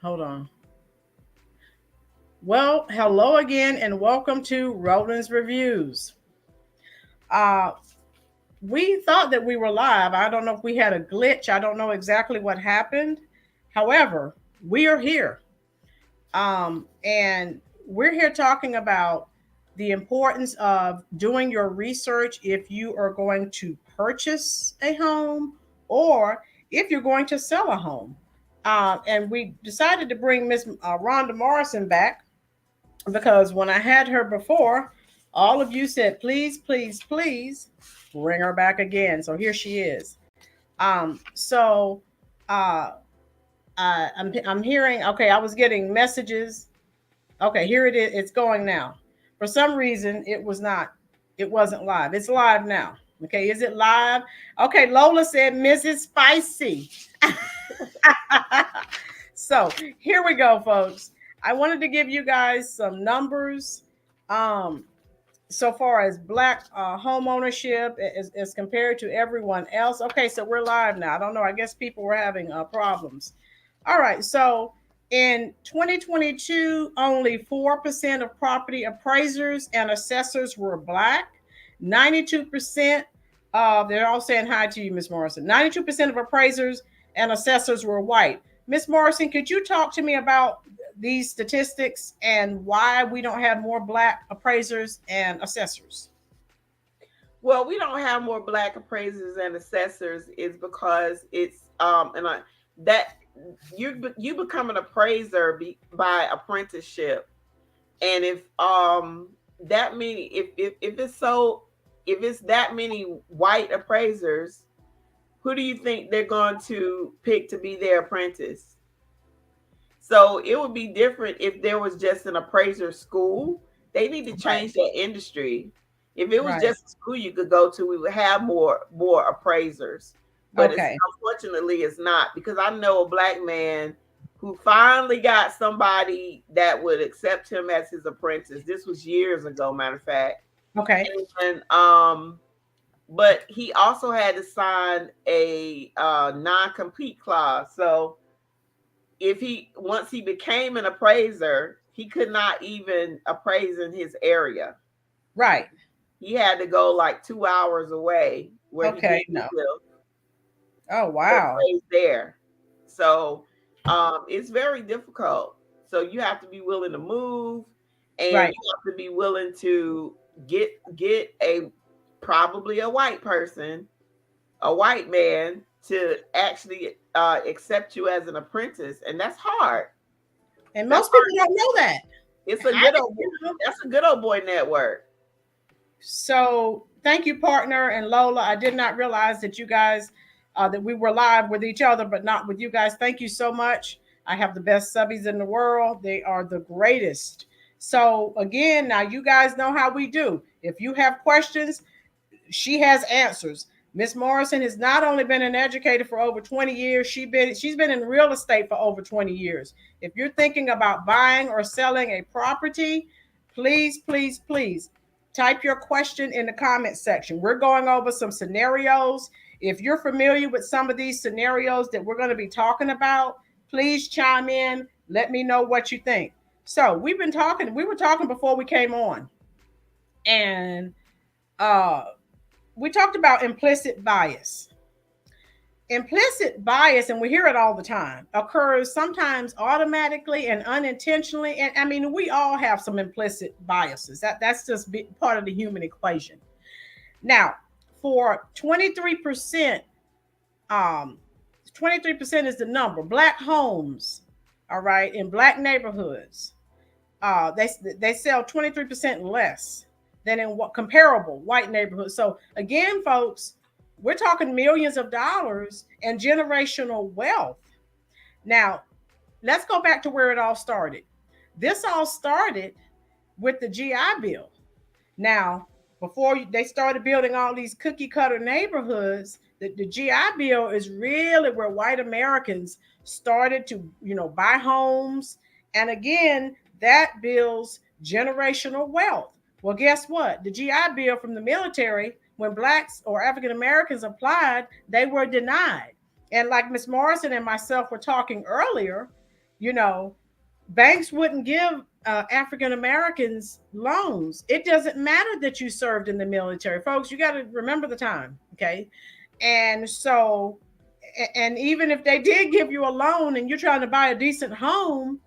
Hold on. Well, hello again and welcome to Rolynn's Reviews. Uh, we thought that we were live. I don't know if we had a glitch. I don't know exactly what happened. However, we are here. And we're here talking about the importance of doing your research if you are going to purchase a home or if you're going to sell a home. And we decided to bring Miss Rhonda Morrison back because when I had her before, all of you said, please, please, please bring her back again. So here she is. So uh, I'm hearing, okay, I was getting messages. Okay, here it is. It's going now. For some reason, it wasn't live. It's live now. Okay, is it live? Okay, Lola said Mrs. Spicy. So here we go, folks. I wanted to give you guys some numbers um, so far as Black home ownership as compared to everyone else. Okay, so we're live now. I don't know. I guess people were having problems. All right, so in 2022, only 4% of property appraisers and assessors were Black. 92% they're all saying hi to you, Miss Morrison. 92% of appraisers and assessors were white. Miss Morrison, could you talk to me about these statistics and why we don't have more Black appraisers and assessors? Well, we don't have more Black appraisers and assessors is because it's that you become an appraiser by apprenticeship, and if that many if it's that many white appraisers, who do you think they're going to pick to be their apprentice? So it would be different if there was just an appraiser school. They need to change that industry. If it was Right. just a school you could go to, we would have more appraisers. But it's Okay. unfortunately it's not, because I know a Black man who finally got somebody that would accept him as his apprentice. This was years ago, matter of fact. Okay. And but he also had to sign a non-compete clause. So if he once he became an appraiser, he could not even appraise in his area. Right. He had to go like 2 hours away where he Okay. didn't No. live Oh, to wow. appraise there. So it's very difficult. So you have to be willing to move, and Right. you have to be willing to get a probably a white person, a white man, to actually accept you as an apprentice, and that's hard. And That's most people hard. don't know that. It's a I good didn't, old that's a good old boy network. So thank you, partner and Lola. I did not realize that you guys that we were live with each other, but not with you guys. Thank you so much. I have the best subbies in the world. They are the greatest. So again, now you guys know how we do. If you have questions, she has answers. Miss Morrison has not only been an educator for over 20 years, she's been in real estate for over 20 years. If you're thinking about buying or selling a property, please, please, please type your question in the comment section. We're going over some scenarios. If you're familiar with some of these scenarios that we're going to be talking about, please chime in. Let me know what you think. So we were talking before we came on, and uh we talked about implicit bias. Implicit bias, and we hear it all the time, occurs sometimes automatically and unintentionally. And I mean, we all have some implicit biases. That's just part of the human equation. Now, for 23%, um, 23% is the number. Black homes, all right, in Black neighborhoods, they sell 23% less than in what comparable white neighborhoods. So again, folks, we're talking millions of dollars and generational wealth. Now, let's go back to where it all started. This all started with the GI Bill. Now, before they started building all these cookie cutter neighborhoods, the GI Bill is really where white Americans started to, buy homes. And again, that builds generational wealth. Well, guess what? The GI Bill from the military, when blacks or African Americans applied, they were denied. And like Miss Morrison and myself were talking earlier, you know, banks wouldn't give African Americans loans. It doesn't matter that you served in the military, folks. You got to remember the time, okay? And so, and even if they did give you a loan and you're trying to buy a decent home,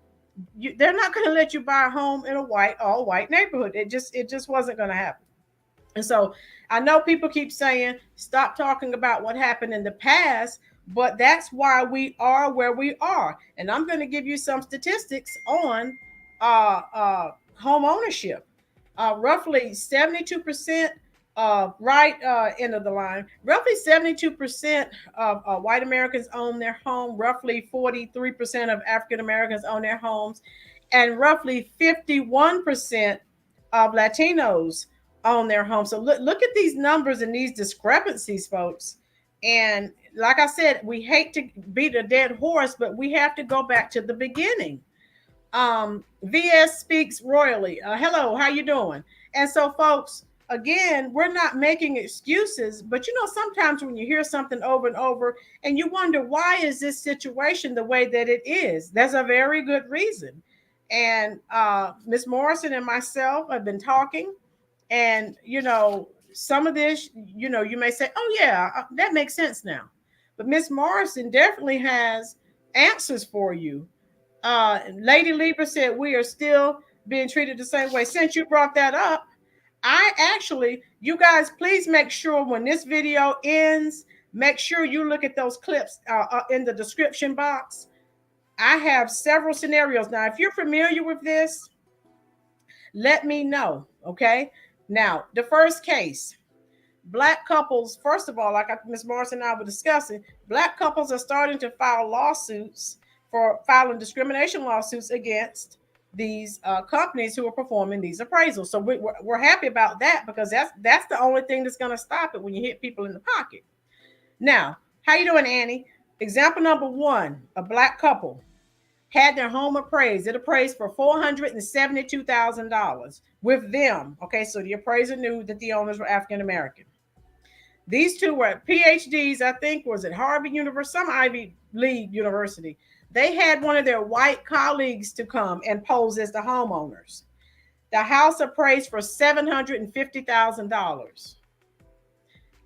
they're not going to let you buy a home in a all white neighborhood. It just wasn't going to happen. And so I know people keep saying, stop talking about what happened in the past, but that's why we are where we are. And I'm going to give you some statistics on home ownership. Roughly 72%, right end of the line, roughly 72% of white Americans own their home, roughly 43% of African Americans own their homes, and roughly 51% of Latinos own their home. So look at these numbers and these discrepancies, folks. And like I said, we hate to beat a dead horse, but we have to go back to the beginning. VS speaks royally. Hello, how you doing? And so, folks, again, we're not making excuses, but sometimes when you hear something over and over, and you wonder why is this situation the way that it is, there's a very good reason. And Miss Morrison and myself have been talking, and some of this, you may say, oh yeah, that makes sense now. But Miss Morrison definitely has answers for you. Lady Libra said we are still being treated the same way. Since you brought that up, you guys, please make sure when this video ends, make sure you look at those clips in the description box. I have several scenarios. Now, if you're familiar with this, let me know. Okay. Now, the first case, Black couples, first of all, like Ms. Morrison and I were discussing, Black couples are starting to file lawsuits for filing discrimination lawsuits against these companies who are performing these appraisals. So we're happy about that, because that's the only thing that's going to stop it when you hit people in the pocket. Now, how you doing, Annie? Example number one, a Black couple had their home appraised. It appraised for $472,000 with them. Okay, so the appraiser knew that the owners were African American. These two were PhDs, I think, was at Harvard University, some Ivy League university. They had one of their white colleagues to come and pose as the homeowners. The house appraised for $750,000.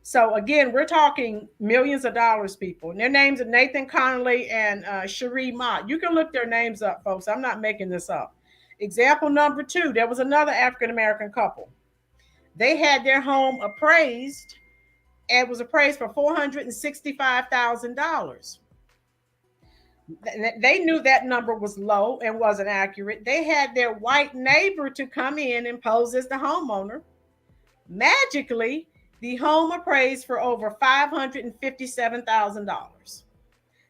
So again, we're talking millions of dollars, people. And their names are Nathan Connolly and Cherie Mott. You can look their names up, folks. I'm not making this up. Example number two, there was another African-American couple. They had their home appraised, and was appraised for $465,000. They knew that number was low and wasn't accurate. They had their white neighbor to come in and pose as the homeowner. Magically, the home appraised for over $557,000.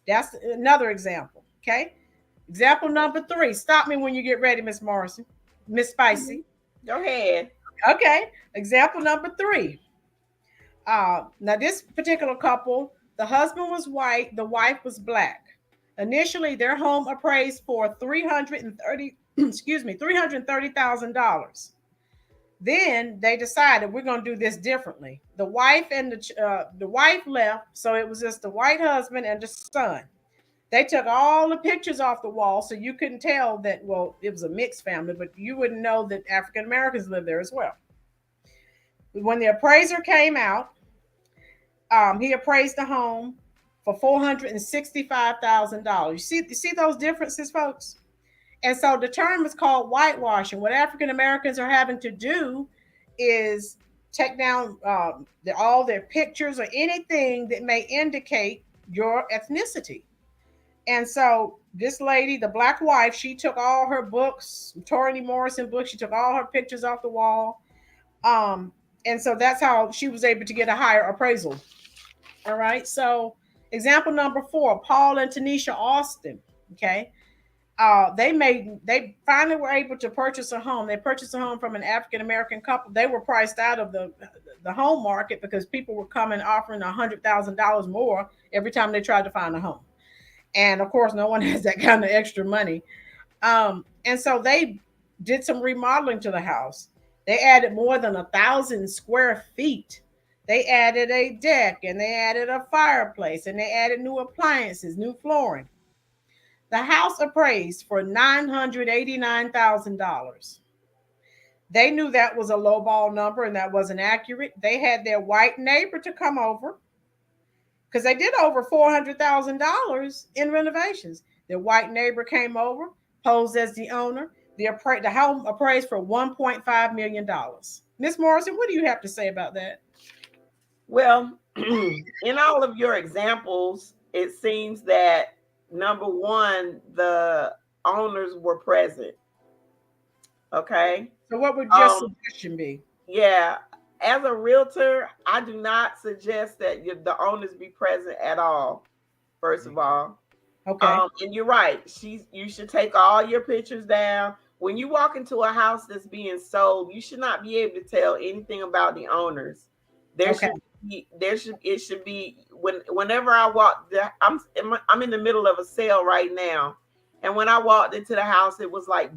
That's another example. Okay. Example number three. Stop me when you get ready, Miss Morrison. Miss Spicy. Go ahead. Okay. Example number three. Now, this particular couple, the husband was white, the wife was Black. Initially, their home appraised for $330,000. Then they decided we're going to do this differently. The wife and the wife left, so it was just the white husband and the son. They took all the pictures off the wall, so you couldn't tell that, well, it was a mixed family, but you wouldn't know that African Americans lived there as well. When the appraiser came out, he appraised the home for $465,000. You see those differences, folks? And so the term is called whitewashing. What African Americans are having to do is take down all their pictures or anything that may indicate your ethnicity. And so this lady, the Black wife, she took all her books, Toni Morrison books, she took all her pictures off the wall. And so that's how she was able to get a higher appraisal. All right. So example number four, Paul and Tanisha Austin. Okay. They finally were able to purchase a home. They purchased a home from an African-American couple. They were priced out of the home market because people were coming offering $100,000 more every time they tried to find a home. And of course, no one has that kind of extra money. And so they did some remodeling to the house. They added more than 1,000 square feet. They added a deck, and they added a fireplace, and they added new appliances, new flooring. The house appraised for $989,000. They knew that was a lowball number and that wasn't accurate. They had their white neighbor to come over because they did over $400,000 in renovations. Their white neighbor came over, posed as the owner. The home appraised for $1.5 million. Miss Morrison, what do you have to say about that? Well, in all of your examples, it seems that number one, the owners were present. Okay. So what would your suggestion be? Yeah. As a realtor, I do not suggest that the owners be present at all. First of all. Okay. And you're right. You should take all your pictures down. When you walk into a house that's being sold, you should not be able to tell anything about the owners. It should be whenever I walk, I'm in the middle of a sale right now, and when I walked into the house, it was like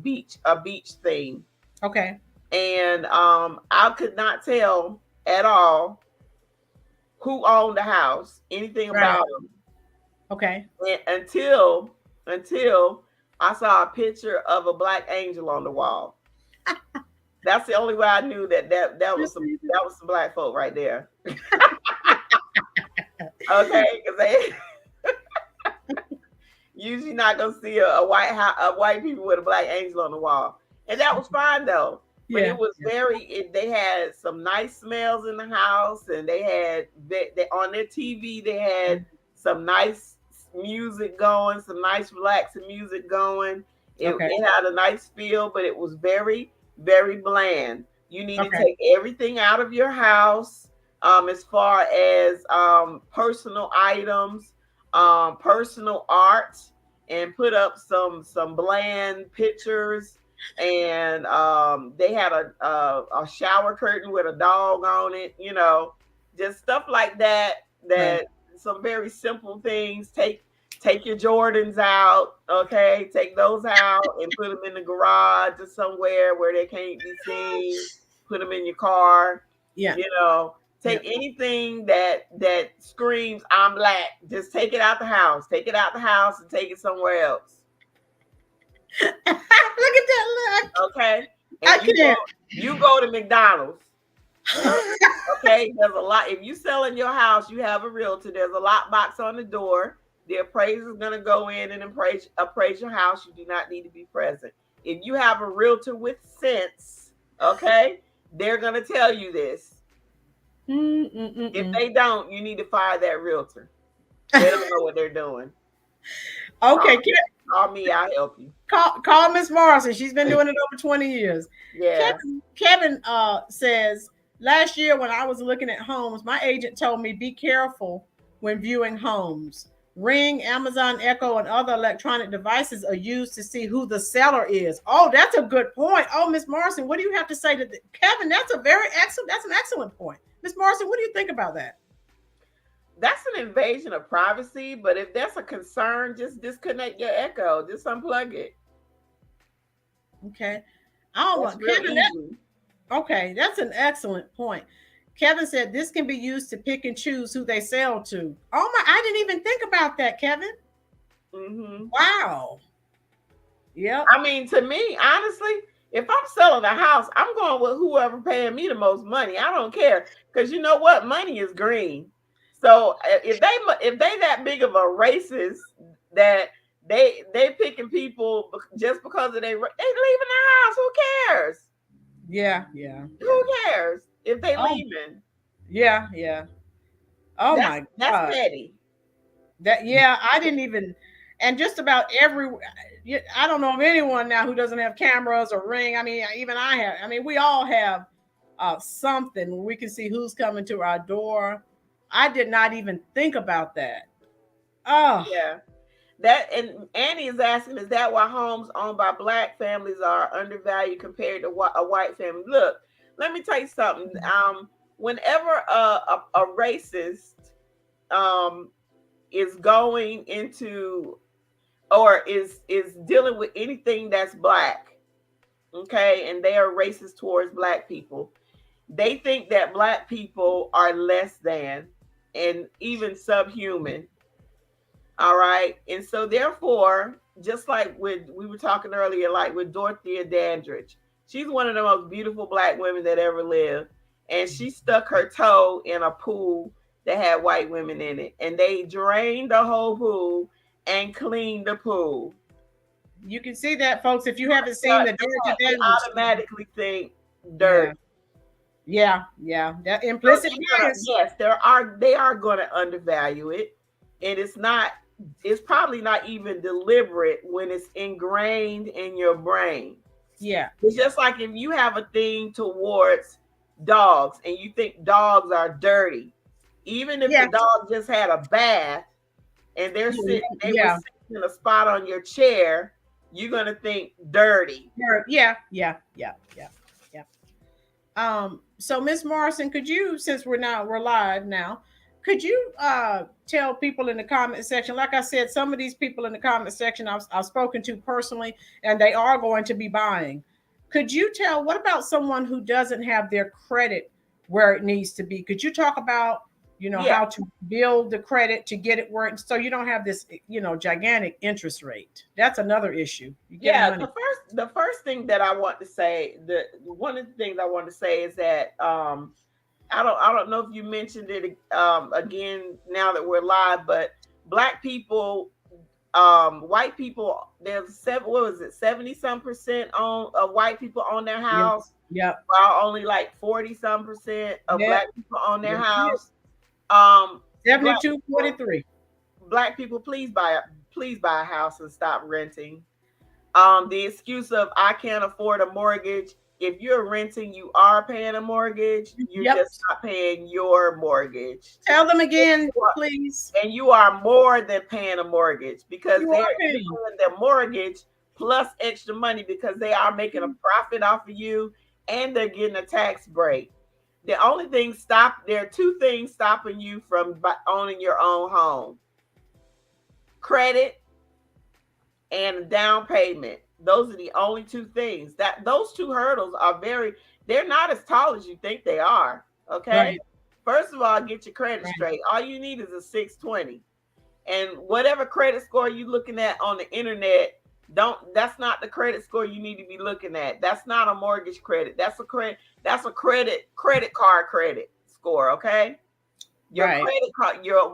a beach theme. Okay. And I could not tell at all who owned the house, anything about them. Okay. And until I saw a picture of a black angel on the wall. That's the only way I knew that was some black folk right there. Okay, because they usually not gonna see a white people with a black angel on the wall, and that was fine though. But it was they had some nice smells in the house, and they on their TV they had some nice music going, some nice relaxing music going. It had a nice feel, but it was very, very bland. You need to take everything out of your house, as far as personal items, personal art, and put up some bland pictures. And they had a shower curtain with a dog on it, just stuff like that. Some very simple things. Take your Jordans out, okay? Take those out and put them in the garage or somewhere where they can't be seen. Put them in your car. Yeah. Take anything that screams I'm black. Just take it out the house. Take it out the house and take it somewhere else. Look at that look. Okay. And you go to McDonald's. Okay. There's a lot. If you sell in your house, you have a realtor. There's a lock box on the door. The appraiser is going to go in and appraise your house. You do not need to be present. If you have a realtor with sense, okay, they're going to tell you this. If they don't, you need to fire that realtor. They don't know what they're doing. Okay. Call me. I'll help you. Call Miss Morrison. She's been doing it over 20 years. Yeah. Kevin says, last year when I was looking at homes, my agent told me be careful when viewing homes. Ring, Amazon Echo, and other electronic devices are used to see who the seller is. Oh, that's a good point. Oh, Miss Morrison, what do you have to say to Kevin? That's an excellent point. Miss Morrison, what do you think about that? That's an invasion of privacy, but if that's a concern, just disconnect your Echo. Just unplug it. Okay. Kevin, okay, that's an excellent point. Kevin said this can be used to pick and choose who they sell to. Oh my, I didn't even think about that, Kevin. Mm-hmm. Wow. Yeah. I mean, to me, honestly, if I'm selling a house, I'm going with whoever paying me the most money. I don't care. Because you know what? Money is green. So if they that big of a racist that they picking people just because of they leaving the house, who cares? Yeah. Who cares? If they leaving. Yeah. Oh my God. That's petty. I didn't even, and just about I don't know of anyone now who doesn't have cameras or Ring. I mean, even I have. I mean, we all have something where we can see who's coming to our door. I did not even think about that. Oh. Yeah. That, and Annie is asking, is that why homes owned by black families are undervalued compared to a white family? Look, let me tell you something. Whenever a racist is going into or is dealing with anything that's black, okay, and they are racist towards black people, they think that black people are less than and even subhuman. All right. And so therefore, just like with we were talking earlier, like with Dorothea Dandridge. She's one of the most beautiful black women that ever lived. And she stuck her toe in a pool that had white women in it. And they drained the whole pool and cleaned the pool. You can see that, folks. If you haven't seen the Georgia they Dandridge, automatically think dirt. Yeah. That implicit bias. Yes, they are going to undervalue it. And it's probably not even deliberate when it's ingrained in your brain. Yeah. It's just like if you have a thing towards dogs and you think dogs are dirty, even if the dog just had a bath and they were sitting in a spot on your chair, you're gonna think dirty. Yeah. So Miss Morrison, could you, since we're live now, could you tell people in the comment section, like I said, some of these people in the comment section I've spoken to personally, and they are going to be buying. Could you tell, what about someone who doesn't have their credit where it needs to be? Could you talk about, how to build the credit to get it where it, so you don't have this, gigantic interest rate? That's another issue. The first thing that I want to say, one of the things I want to say is that I don't know if you mentioned it again now that we're live, but black people, white people, there's 70-some% of white people own their house. Yeah. While only like 40-some% of black people own their house. 72-43. Black people, please buy a house and stop renting. The excuse of I can't afford a mortgage. If you're renting, you are paying a mortgage. You're just not paying your mortgage. Tell them again, please. And you are more than paying a mortgage, because they're paying their mortgage plus extra money, because they are making a profit off of you and they're getting a tax break. There are two things stopping you from owning your own home: credit and down payment. Those are the only two things. Those two hurdles are they're not as tall as you think they are. Okay. Right. First of all, get your credit straight. All you need is a 620. And whatever credit score you're looking at on the internet, that's not the credit score you need to be looking at. That's not a mortgage credit. That's a credit card credit score. Okay. Your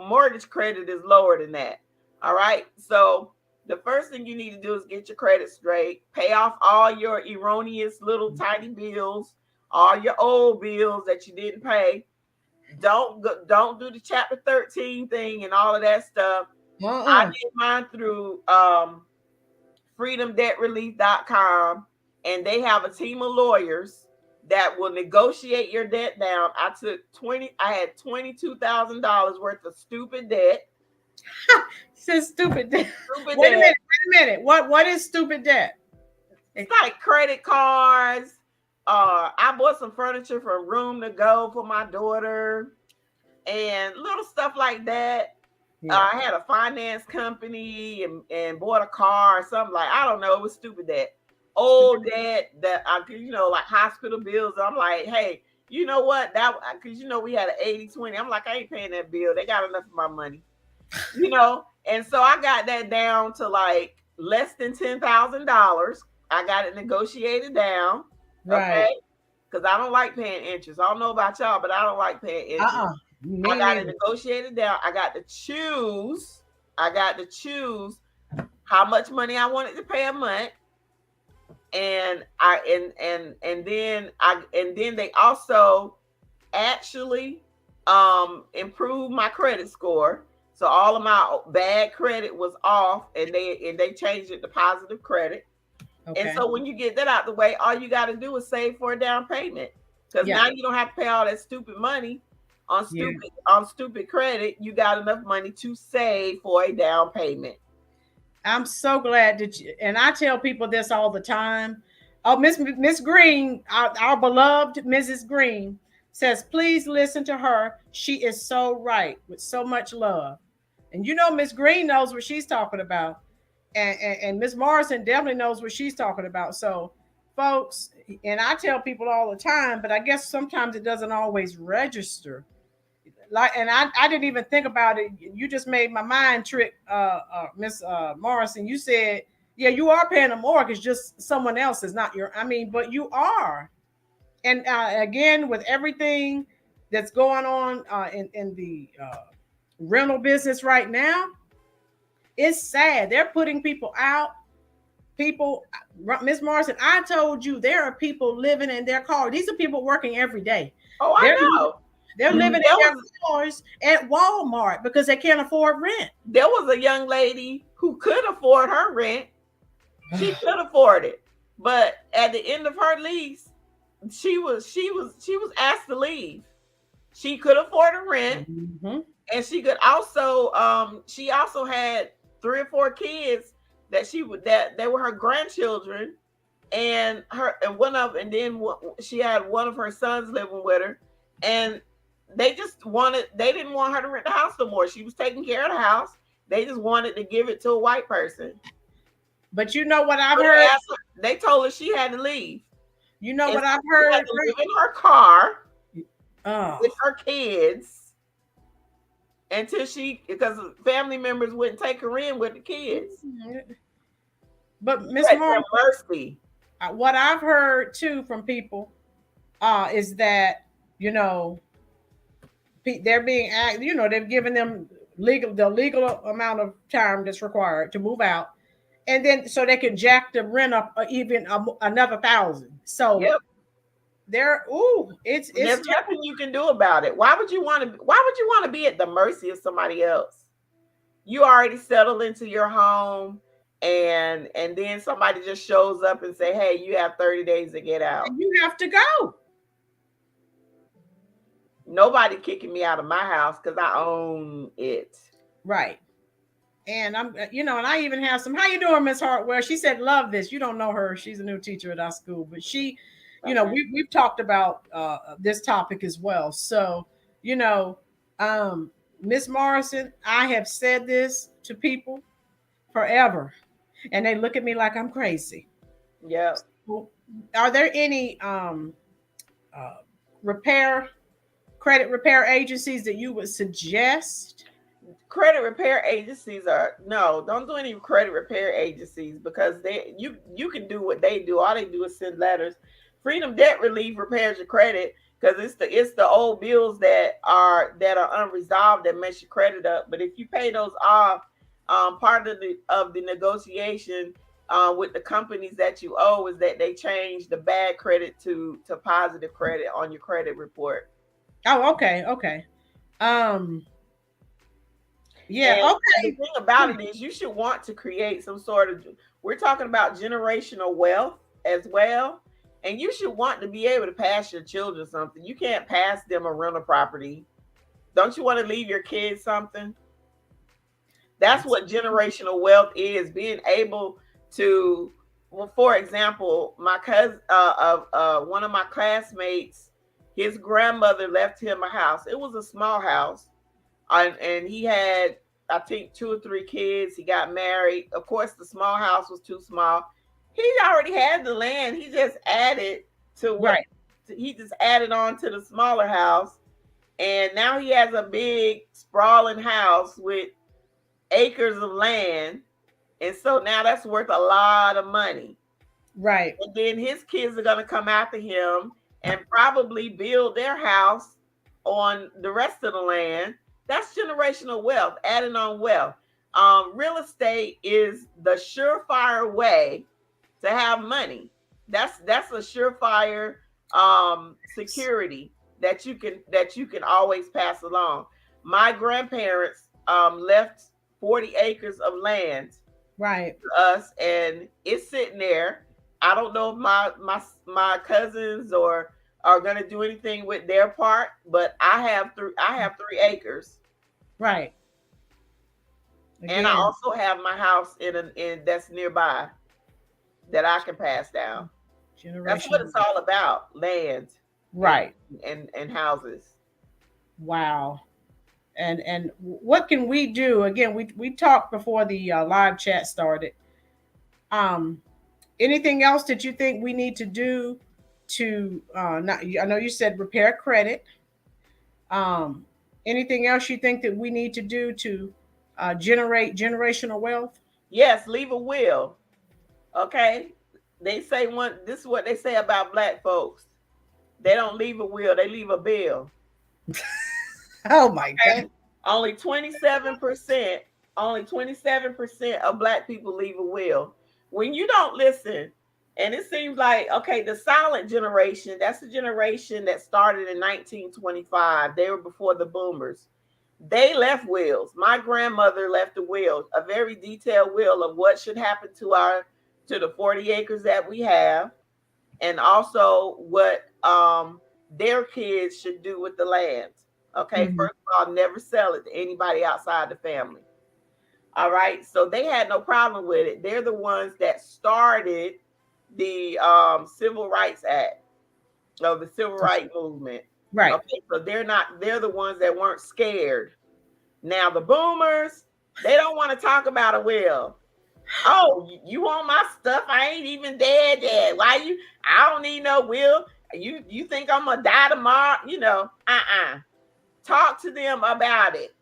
mortgage credit is lower than that. All right. So the first thing you need to do is get your credit straight, pay off all your erroneous little tiny bills, all your old bills that you didn't pay. Don't do the Chapter 13 thing and all of that stuff. I did mine through freedomdebtrelief.com, and they have a team of lawyers that will negotiate your debt down. I had $22,000 worth of stupid debt. Says stupid debt. Wait a minute. What is stupid debt? It's like credit cards. I bought some furniture from Room to Go for my daughter and little stuff like that. Yeah. I had a finance company and bought a car or something, like, I don't know. It was stupid debt. Old debt that I, like hospital bills. I'm like, hey, you know what? Because we had an 80-20. I'm like, I ain't paying that bill. They got enough of my money. And so I got that down to like less than $10,000. I got it negotiated down. Okay. Because I don't like paying interest. I don't know about y'all, but I don't like paying interest. I got it negotiated down. I got to choose how much money I wanted to pay a month. And then they also actually improved my credit score. So all of my bad credit was off, and they changed it to positive credit. Okay. And so when you get that out the way, all you got to do is save for a down payment, because now you don't have to pay all that stupid money on stupid credit. You got enough money to save for a down payment. I'm so glad that and I tell people this all the time. Oh, Miss Green, our beloved Mrs. Green says, please listen to her. She is so right, with so much love. And Miss Green knows what she's talking about. And Miss Morrison definitely knows what she's talking about. So, folks, and I tell people all the time, but I guess sometimes it doesn't always register. And I didn't even think about it. You just made my mind trick, Miss Morrison. You said Yeah, you are paying a mortgage, just someone else is not your. I mean, but you are. And again, with everything that's going on in the rental business right now, it's sad. They're putting people out. People, Miss Morrison, I told you there are people living in their car. These are people working every day. Oh, I They're know. they're living in their cars at Walmart because they can't afford rent. There was a young lady who could afford her rent. She could afford it, but at the end of her lease, she was asked to leave. She could afford a rent, and she could also she also had 3 or 4 kids that they were her grandchildren, and then she had one of her sons living with her, and they didn't want her to rent the house no more. She was taking care of the house. They just wanted to give it to a white person. But you know what I've heard? They told her she had to leave. You know what I've heard? She had to live in her car with her kids until because family members wouldn't take her in with the kids. But Miss Morrison, what I've heard too from people is that, you know, they're being they've given them the legal amount of time that's required to move out, and then so they can jack the rent up even another $1,000. So there's nothing you can do about it. Why would you want to be at the mercy of somebody else? You already settled into your home, and then somebody just shows up and say, hey, you have 30 days to get out. And you have to go. Nobody kicking me out of my house because I own it. Right. And I'm, and I even have some, how you doing, Miss Hartwell? She said, love this. You don't know her. She's a new teacher at our school, but she, we've talked about this topic as well. So, Miss Morrison, I have said this to people forever, and they look at me like I'm crazy. Yeah. So, are there any credit repair agencies that you would suggest? Credit repair agencies don't do any credit repair agencies, because you can do what they do. All they do is send letters. Freedom Debt Relief repairs your credit, because it's the old bills that are unresolved that mess your credit up. But if you pay those off, part of the negotiation with the companies that you owe is that they change the bad credit to positive credit on your credit report. Oh, okay. Yeah. And okay. The thing about it is, you should want to create some sort of. We're talking about generational wealth as well, and you should want to be able to pass your children something. You can't pass them a rental property. Don't you want to leave your kids something? That's what generational wealth is. Being able to. Well, for example, my cousin, one of my classmates, his grandmother left him a house. It was a small house. And he had, I think, 2 or 3 kids. He got married. Of course, the small house was too small. He already had the land. He just added he just added on to the smaller house. And now he has a big sprawling house with acres of land. And so now that's worth a lot of money. Right. And then his kids are going to come after him and probably build their house on the rest of the land. That's generational wealth, adding on wealth. Real estate is the surefire way to have money. That's a surefire security that you can always pass along. My grandparents left 40 acres of land to us, and it's sitting there. I don't know if my cousins are going to do anything with their part, but I have 3 acres. Right. Again. And I also have my house in that's nearby that I can pass down. That's what it's all about: land, right, and houses. Wow. And what can we do? Again, we talked before the live chat started. Anything else that you think we need to do to I know you said repair credit. Anything else you think that we need to do to generate generational wealth? Yes, leave a will. Okay, they say this is what they say about black folks. They don't leave a will, they leave a bill. Oh my Okay, God. only 27%, only 27% of black people leave a will. When you don't listen, and it seems like, okay, the silent generation, that's the generation that started in 1925. They were before the boomers. They left wills. My grandmother left a will, a very detailed will of what should happen to the 40 acres that we have, and also what their kids should do with the land. Okay, Mhm. first of all, never sell it to anybody outside the family. All right, so they had no problem with it. They're the ones that started the Civil Rights Act, of the Civil Rights Movement. Right. Okay, so they're the ones that weren't scared. Now the boomers, they don't want to talk about a will. Oh, you want my stuff? I ain't even dead yet. Why you? I don't need no will. You think I'm gonna die tomorrow? Talk to them about it.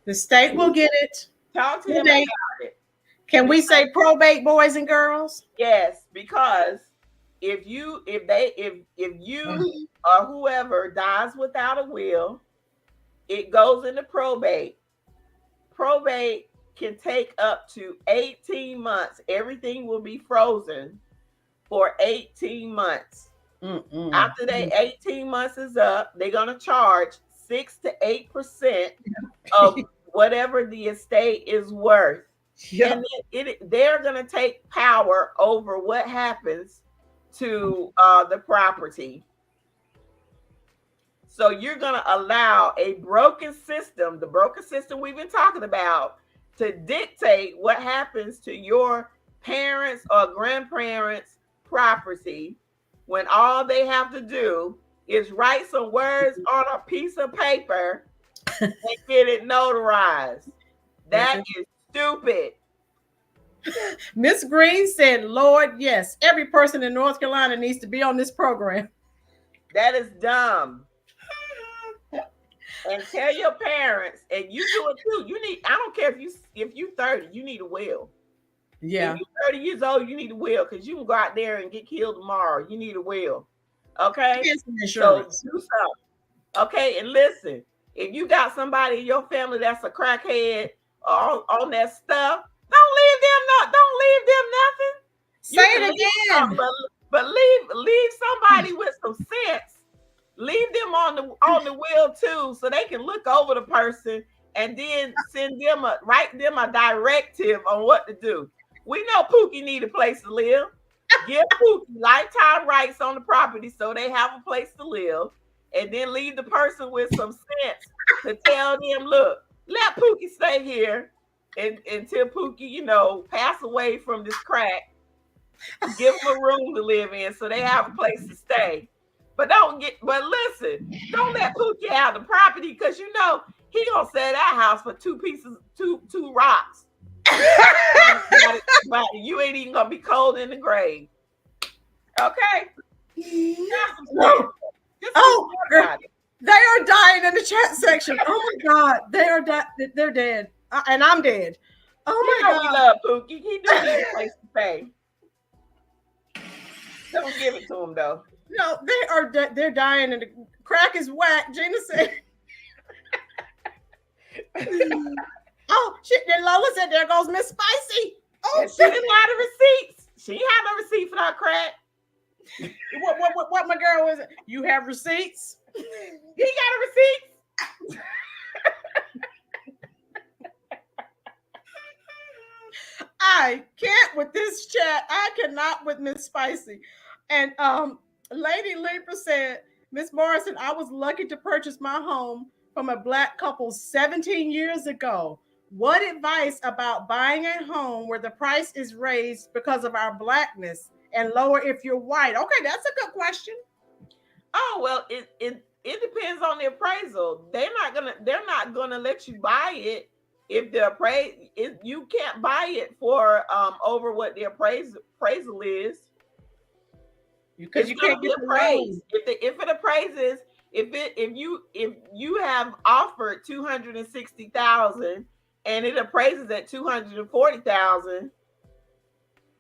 The state will get it. Talk to them about Probate. it. Can we Because, say probate, boys and girls? yes, because if you or whoever dies without a will, it goes into probate. Probate can take up to 18 months. Everything will be frozen for 18 months. After that 18 months is up, they're going to charge 6 to 8% of whatever the estate is worth. Yep. And they're going to take power over what happens to the property. So you're going to allow a broken system, the broken system we've been talking about, to dictate what happens to your parents or grandparents' property, when all they have to do is write some words on a piece of paper and get it notarized. That is stupid. Miss Green said, Lord, yes, every person in North Carolina needs to be on this program. That is dumb. And tell your parents, and you do it too. I don't care if you 30, you need a will. Yeah. If you're 30 years old, you need a will, because you can go out there and get killed tomorrow. You need a will. Okay? So do something. Okay, and listen, if you got somebody in your family that's a crackhead on that stuff, don't leave them nothing. Say it again. But leave somebody with some sense. Leave them on the wheel too, so they can look over the person and then write them a directive on what to do. We know Pookie need a place to live. Give Pookie lifetime rights on the property so they have a place to live, and then leave the person with some sense to tell them, look, let Pookie stay here until Pookie, pass away from this crack. Give them a room to live in so they have a place to stay. But listen, don't let Pookie out of the property, because he gonna sell that house for two rocks. But you ain't even gonna be cold in the grave. Okay. Oh, they are dying in the chat section. Oh my God, they're dead, and I'm dead. Oh my God, we love Pookie. He do need a place to stay. Don't give it to him though. No, they're dying, and the crack is whack. Gina said. Oh shit! Then Lola said, "There goes Miss Spicy." Oh, she didn't have the receipts. She didn't have no receipt for that crack. What my girl was it? You have receipts? He got a receipt. I can't with this chat. I cannot with Miss Spicy. And Lady Libra said, Miss Morrison, I was lucky to purchase my home from a Black couple 17 years ago. What advice about buying a home where the price is raised because of our Blackness and lower if you're white? Okay, that's a good question. Oh, well, it depends on the appraisal. They're not gonna let you buy it if you can't buy it for over what the appraisal is. Because you can't get appraised. If it appraises, if you have offered 260,000 and it appraises at 240,000,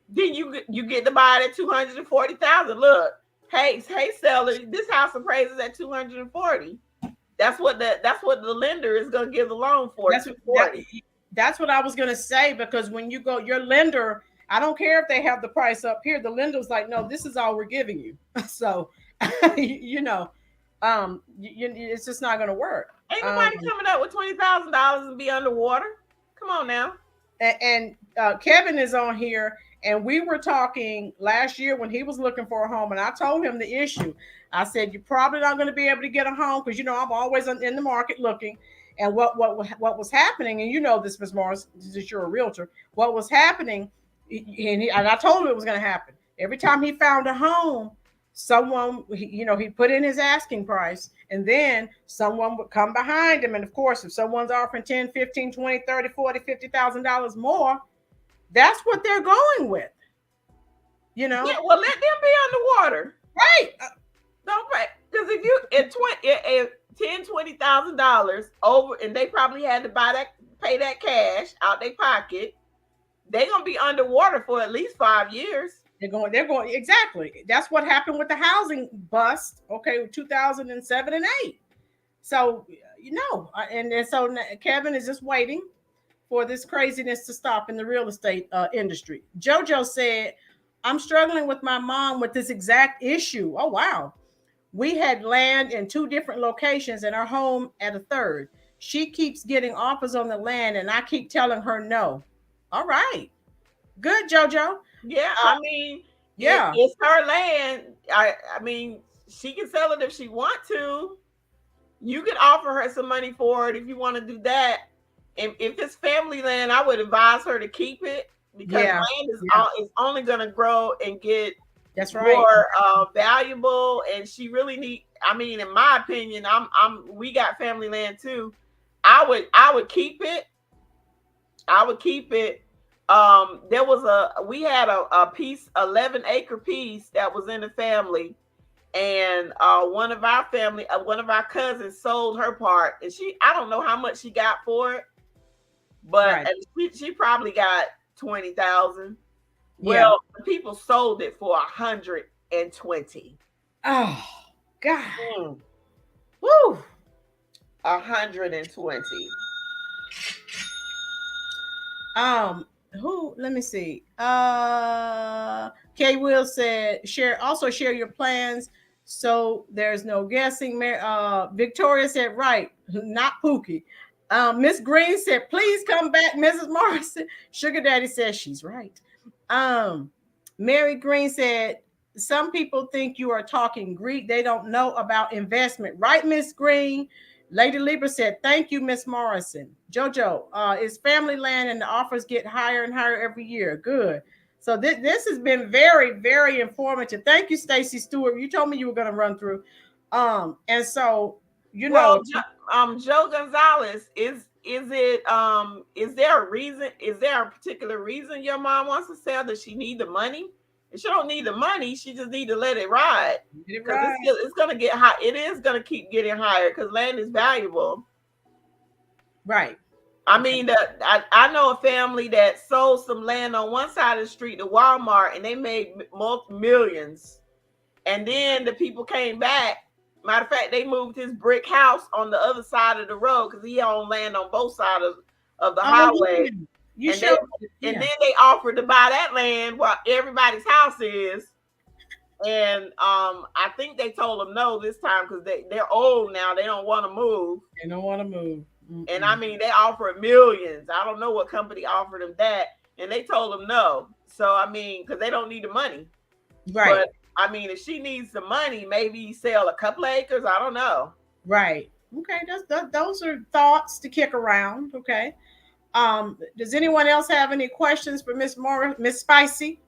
then you get to buy it at $240,000. Look, hey seller, this house appraises at $240,000. That's what the lender is going to give the loan for. That's what I was going to say, because when you go, your lender, I don't care if they have the price up here. The lender's like, no, this is all we're giving you. So, it's just not going to work. Ain't nobody coming up with $20,000 and be underwater. Come on now. And Kevin is on here, and we were talking last year when he was looking for a home, and I told him the issue. I said, you're probably not going to be able to get a home because, I'm always in the market looking. And what was happening, and this, Ms. Morris, since you're a realtor, what was happening, and I told him it was going to happen. Every time he found a home, someone, he put in his asking price, and then someone would come behind him. And of course, if someone's offering 10, 15, 20, 30, 40, $50,000 more, that's what they're going with. Yeah, well, let them be underwater. Right. Don't pay. Because if you at $10,000-$20,000 over, and they probably had to pay that cash out their pocket, they're gonna be underwater for at least 5 years. They're going exactly. That's what happened with the housing bust. Okay, 2007 and 8. So and so Kevin is just waiting for this craziness to stop in the real estate industry. JoJo said, I'm struggling with my mom with this exact issue. Oh, wow. We had land in 2 different locations and our home at a third. She keeps getting offers on the land and I keep telling her no. All right. Good, JoJo. Yeah, I mean, yeah, it's her land. I mean, she can sell it if she want to. You can offer her some money for it if you want to do that. And if it's family land, I would advise her to keep it, because land is only going to grow and get more valuable. And she really need. I mean, in my opinion, we got family land too. I would keep it. I would keep it. We had a piece, 11-acre piece that was in the family, and one of our cousins sold her part, and I don't know how much she got for it, but she probably got 20,000. Well, the people sold it for 120. Oh God. Woo. 120. Let me see. Kay Will said, share your plans so there's no guessing. Victoria said, right, not Pookie. Miss Green said, please come back, Mrs. Morrison. Sugar Daddy says she's right. Mary Green said, some people think you are talking Greek. They don't know about investment. Right, Miss Green? Lady Libra said, thank you, Miss Morrison. Jojo, it's family land and the offers get higher and higher every year. Good. So this has been very, very informative. Thank you, Stacy Stewart. You told me you were going to run through. And so, Joe Gonzalez, is there a reason? Is there a particular reason your mom wants to sell? Does she need the money? If she don't need the money, she just need to let it ride. Because it's going to get high. It is going to keep getting higher because land is valuable. Right. I mean, I know a family that sold some land on one side of the street to Walmart, and they made millions. And then the people came back. Matter of fact, they moved his brick house on the other side of the road because he owned land on both sides of the highway. Then they offered to buy that land while everybody's house is. And I think they told them no this time because they're old now. They don't want to move. Mm-mm. And I mean, they offered millions. I don't know what company offered them that. And they told them no. So, I mean, because they don't need the money. Right. But, I mean, if she needs the money, maybe sell a couple of acres. I don't know. Right. Okay. Those are thoughts to kick around. Okay. Does anyone else have any questions for Miss Spicy?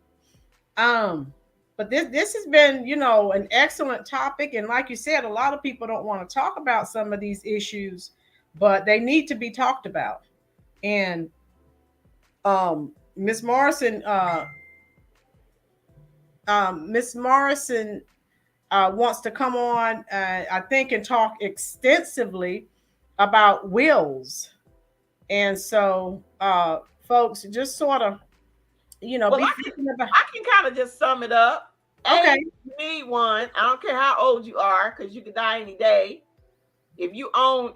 But this has been, an excellent topic. And like you said, a lot of people don't want to talk about some of these issues, but they need to be talked about. And Miss Morrison wants to come on, I think, and talk extensively about wills. And so, folks, just sort of Well, be thinking about. I can kind of just sum it up. Okay. You need one. I don't care how old you are, because you could die any day. If you own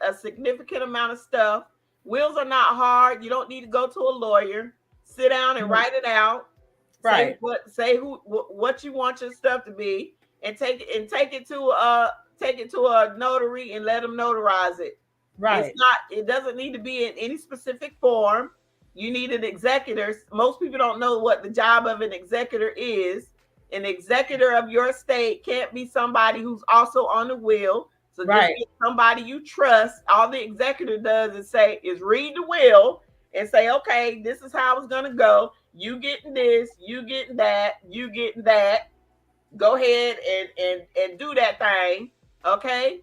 a significant amount of stuff, wills are not hard. You don't need to go to a lawyer. Sit down and write it out. Right. What you want your stuff to be, and take it to a notary and let them notarize it. Right. It doesn't need to be in any specific form. You need an executor. Most people don't know what the job of an executor is. An executor of your estate can't be somebody who's also on the will. So just get somebody you trust. All the executor does is read the will and say, okay, this is how it's gonna go. You getting this, you getting that, you getting that. Go ahead and do that thing. Okay.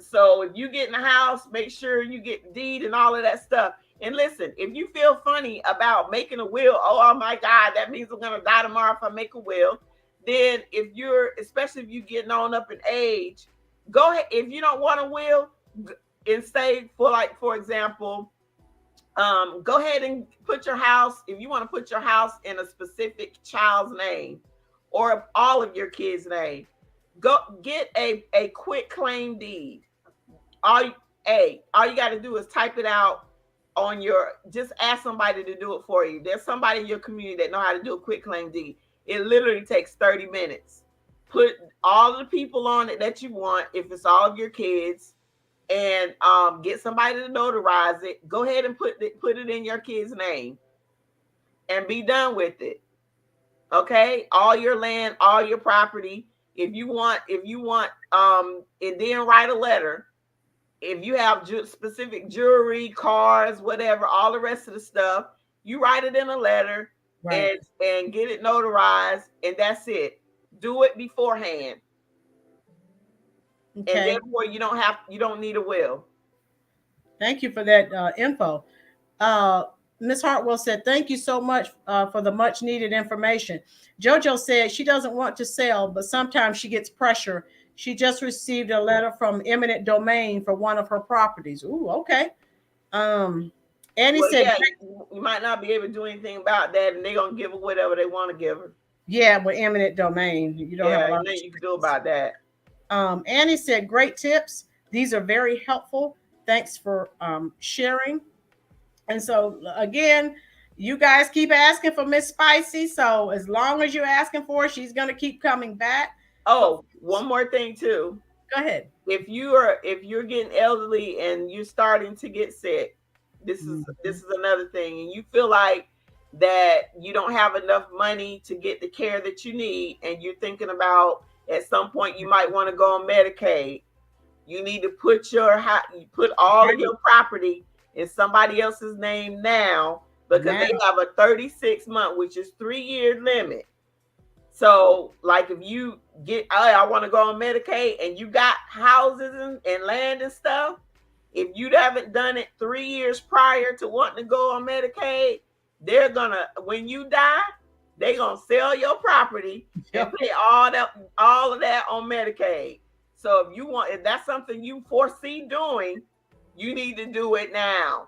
So if you get in the house, make sure you get the deed and all of that stuff. And listen, if you feel funny about making a will, oh my God, that means I'm gonna die tomorrow if I make a will. Then especially if you're getting on up in age, go ahead. If you don't want a will, and say for example, go ahead and put your house, if you want to put your house in a specific child's name or all of your kids' name, go get a quit claim deed. All you got to do is type it out just ask somebody to do it for you. There's somebody in your community that know how to do a quit claim deed. It literally takes 30 minutes. Put all of the people on it that you want, if it's all of your kids, and get somebody to notarize it. Go ahead and put it in your kid's name and be done with it. Okay, all your land, all your property. If you want, and then write a letter. If you have specific jewelry, cars, whatever, all the rest of the stuff, you write it in a letter, and get it notarized, and that's it. Do it beforehand. Okay. And therefore you don't need a will. Thank you for that info. Ms. Hartwell said, thank you so much for the much needed information. JoJo said she doesn't want to sell, but sometimes she gets pressure. She just received a letter from eminent domain for one of her properties. Ooh, okay. Annie said, yeah, you might not be able to do anything about that, and they're going to give her whatever they want to give her. Yeah, with eminent domain. You don't have a lot you can do about that. Annie said, great tips. These are very helpful. Thanks for sharing. And so, again, you guys keep asking for Miss Spicy. So as long as you're asking for her, she's going to keep coming back. Oh, one more thing, too. Go ahead. If you're getting elderly and you're starting to get sick, this is another thing, and you feel like that you don't have enough money to get the care that you need, and you're thinking about at some point you might want to go on Medicaid. You need to put all of your property in somebody else's name now, because they have a 36-month, which is 3-year limit. So, like, if you I want to go on Medicaid, and you got houses and land and stuff, if you haven't done it 3 years prior to wanting to go on Medicaid, they're gonna, when you die, they're gonna sell your property and pay all of that on Medicaid. So if that's something you foresee doing, you need to do it now.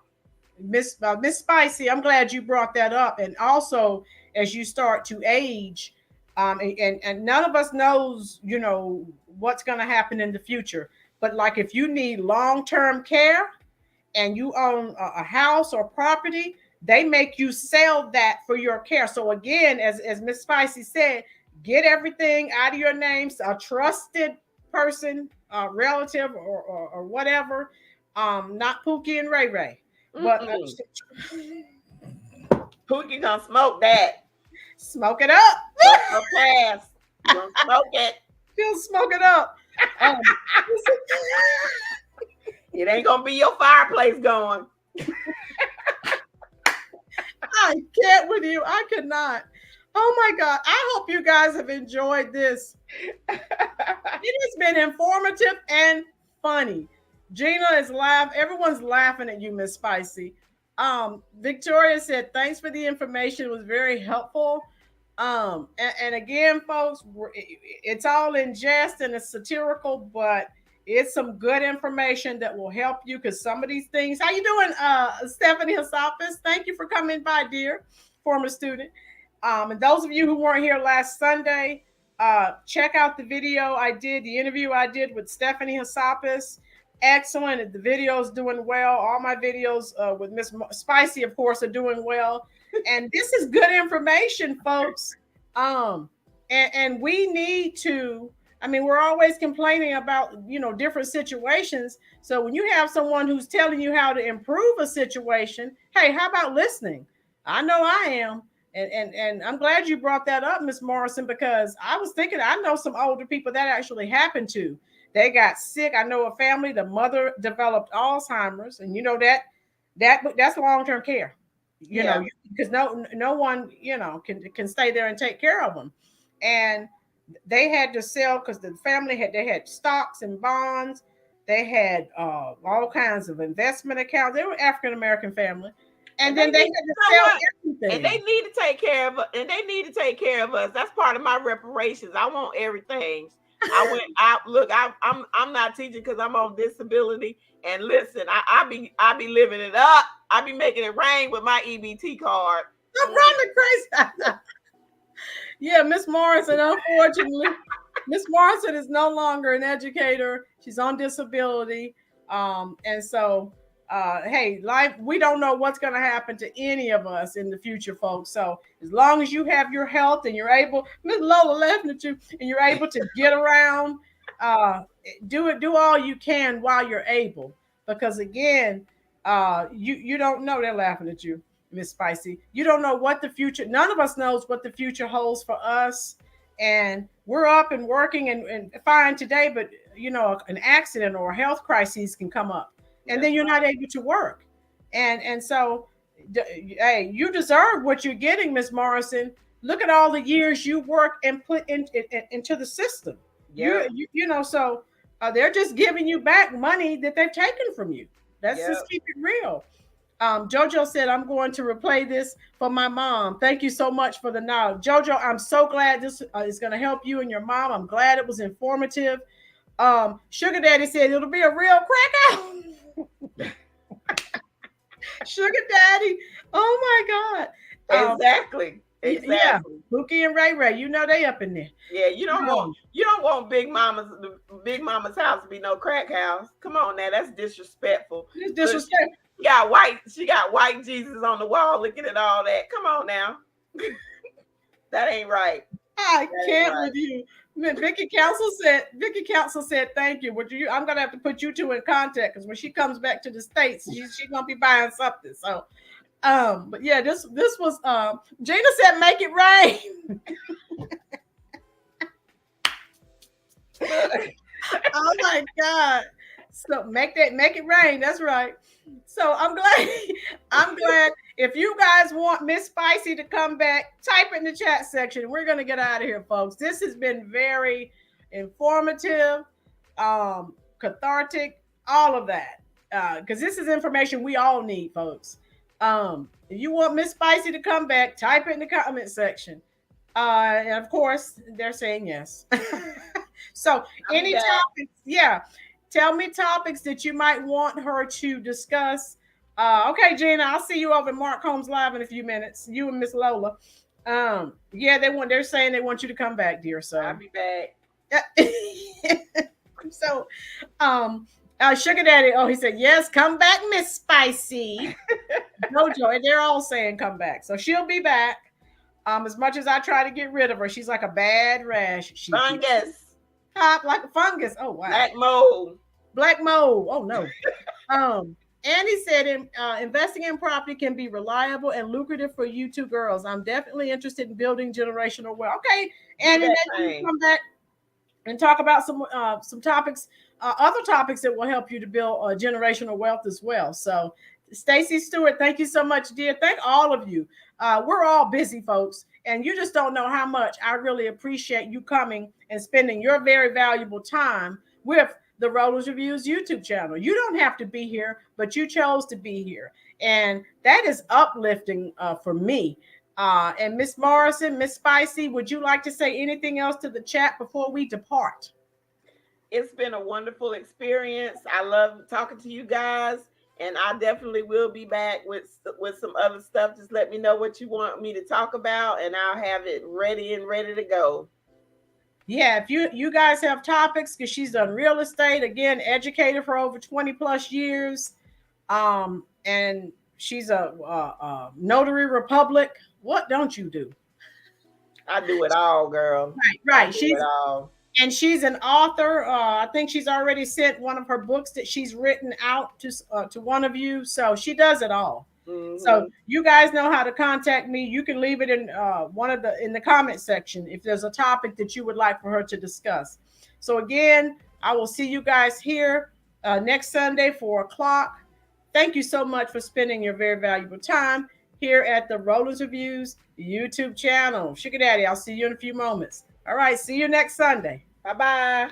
Miss Spicy, I'm glad you brought that up. And also, as you start to age, and none of us knows, what's going to happen in the future. But like, if you need long-term care and you own a house or property, they make you sell that for your care. So again, as Miss Spicy said, get everything out of your names, a trusted person, relative or whatever, not Pookie and Ray Ray. But Pookie gonna smoke that. Smoke it up. Fast. Gonna smoke it. He'll smoke it up. It ain't gonna be your fireplace going. I can't with you. I could not. Oh my God. I hope you guys have enjoyed this. It has been informative and funny. Gina is laughing. Everyone's laughing at you, Miss Spicy. Victoria said, thanks for the information. It was very helpful. And again, folks, it's all in jest and it's satirical, but it's some good information that will help you, because some of these things. How you doing, Stephanie Hasafis? Thank you for coming by, dear. former student. And those of you who weren't here last Sunday, check out the video I did, the interview I did with Stephanie Hassapis. Excellent. The video's doing well. All my videos with Miss Spicy, of course, are doing well. And this is good information, folks. And we need to, I mean, we're always complaining about, different situations. So when you have someone who's telling you how to improve a situation, hey, how about listening? I know I am. And I'm glad you brought that up, Miss Morrison, because I was thinking, I know some older people that actually happened to. They got sick. I know a family, the mother developed Alzheimer's, and that's long-term care. Because no one, can stay there and take care of them. And they had to sell because the family had stocks and bonds. They had all kinds of investment accounts. They were African-American family. And then they had to sell everything. And they need to take care of us. And they need to take care of us. That's part of my reparations. I want everything. I'm not teaching because I'm on disability. And listen, I be living it up. I be making it rain with my EBT card. I'm running crazy. Yeah, Miss Morrison, unfortunately, Miss Morrison is no longer an educator. She's on disability. And so hey, life, we don't know what's going to happen to any of us in the future, folks. So as long as you have your health and you're able, Miss Lola laughing at you, and you're able to get around, do all you can while you're able. Because again, you don't know, they're laughing at you, Miss Spicy. You don't know what the future, none of us knows what the future holds for us. And we're up and working and fine today, but an accident or a health crisis can come up. And then you're not able to work. And so, hey, you deserve what you're getting, Miss Morrison. Look at all the years you work and put into the system. Yeah. So they're just giving you back money that they've taken from you. Let's just keep it real. Jojo said, I'm going to replay this for my mom. Thank you so much for the knowledge. Jojo, I'm so glad this is going to help you and your mom. I'm glad it was informative. Sugar Daddy said it'll be a real crack out. Sugar Daddy, oh my God! Exactly. Yeah, Bookie and Ray Ray, they up in there. Yeah, you don't want Big Mama's house to be no crack house. Come on now, that's disrespectful. It's disrespectful. She got white Jesus on the wall looking at all that. Come on now, that ain't right. I can't with you. Vicky Council said, thank you. I'm gonna have to put you two in contact because when she comes back to the States, she's gonna be buying something. So but yeah, this was Gina said make it rain. Oh my God. So make it rain. That's right. So I'm glad if you guys want Miss Spicy to come back, type it in the chat section. We're going to get out of here, folks. This has been very informative, cathartic, all of that. Because this is information we all need, folks. If you want Miss Spicy to come back, type it in the comment section. And of course, they're saying yes. So any topics, tell me topics that you might want her to discuss. Okay, Gina, I'll see you over at Mark Holmes Live in a few minutes. You and Miss Lola. They're saying they want you to come back, dear. So I'll be back. So, Sugar Daddy, he said, yes, come back, Miss Spicy. Jojo, and they're all saying come back. So she'll be back. As much as I try to get rid of her, she's like a bad rash. Fungus. Pop like a fungus. Oh, wow. Black mold. Oh, no. Andy said, investing in property can be reliable and lucrative for you two girls. I'm definitely interested in building generational wealth. Okay, Andy, you come back and talk about some topics, other topics that will help you to build generational wealth as well. So, Stacy Stewart, thank you so much, dear. Thank all of you. We're all busy, folks, and you just don't know how much I really appreciate you coming and spending your very valuable time with the Rollers Reviews YouTube channel. You don't have to be here, but you chose to be here. And that is uplifting for me. And Miss Morrison, Miss Spicy, would you like to say anything else to the chat before we depart? It's been a wonderful experience. I love talking to you guys. and I definitely will be back with some other stuff. Just let me know what you want me to talk about, and I'll have it ready to go. Yeah, if you guys have topics, because she's done real estate, again, educated for over 20 plus years, and she's a notary republic. What don't you do? I do it all, girl. Right. Do it all. And she's an author. I think she's already sent one of her books that she's written out to one of you. So she does it all. Mm-hmm. So you guys know how to contact me. You can leave it in in the comment section if there's a topic that you would like for her to discuss. So again, I will see you guys here next Sunday, 4:00. Thank you so much for spending your very valuable time here at the Rollins Reviews YouTube channel. Sugar Daddy, I'll see you in a few moments. All right, see you next Sunday. Bye-bye.